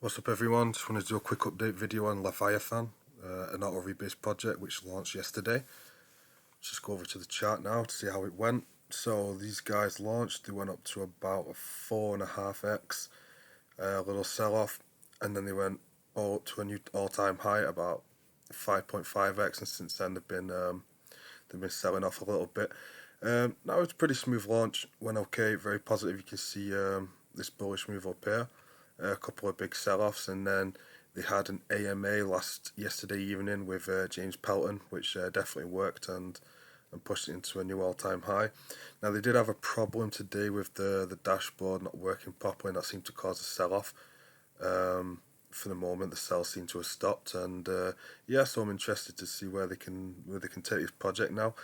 What's up everyone, just wanted to do a quick update video on Lethiathan, an auto-rebase project which launched yesterday. Let's just go over to the chart now to see how it went. So these guys launched, they went up to about a 4.5x, a little sell-off, and then they went all up to a new all-time high at about 5.5x, and since then they've been selling off a little bit. Now it's a pretty smooth launch, went okay, very positive. You can see this bullish move up here, a couple of big sell-offs, and then they had an AMA yesterday evening with James Pelton, which definitely worked and pushed it into a new all-time high. Now they did have a problem today with the dashboard not working properly, and that seemed to cause a sell-off. For the moment, the sell seemed to have stopped, and yeah, so I'm interested to see where they can take this project now.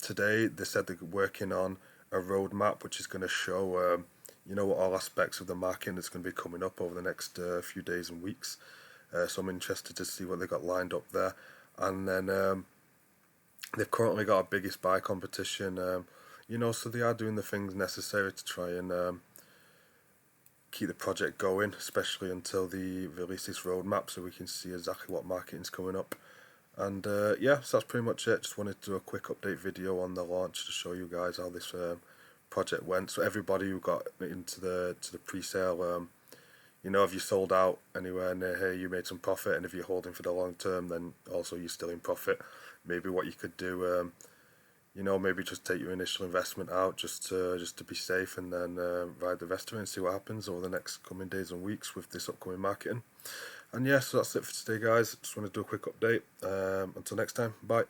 Today they said they're working on a roadmap which is going to show all aspects of the market that's going to be coming up over the next few days and weeks. So I'm interested to see what they got lined up there, and then they've currently got a biggest buy competition. So they are doing the things necessary to try and keep the project going, especially until they release this roadmap so we can see exactly what marketing's coming up. And yeah, so that's pretty much it. Just wanted to do a quick update video on the launch to show you guys how this project went. So everybody who got into the pre-sale, if you sold out anywhere near here, you made some profit, and if you're holding for the long term, then also you're still in profit. Maybe what you could do, maybe just take your initial investment out just to be safe, and then ride the rest of it and see what happens over the next coming days and weeks with this upcoming marketing. And yeah, so that's it for today, guys. Just want to do a quick update. Until next time, bye.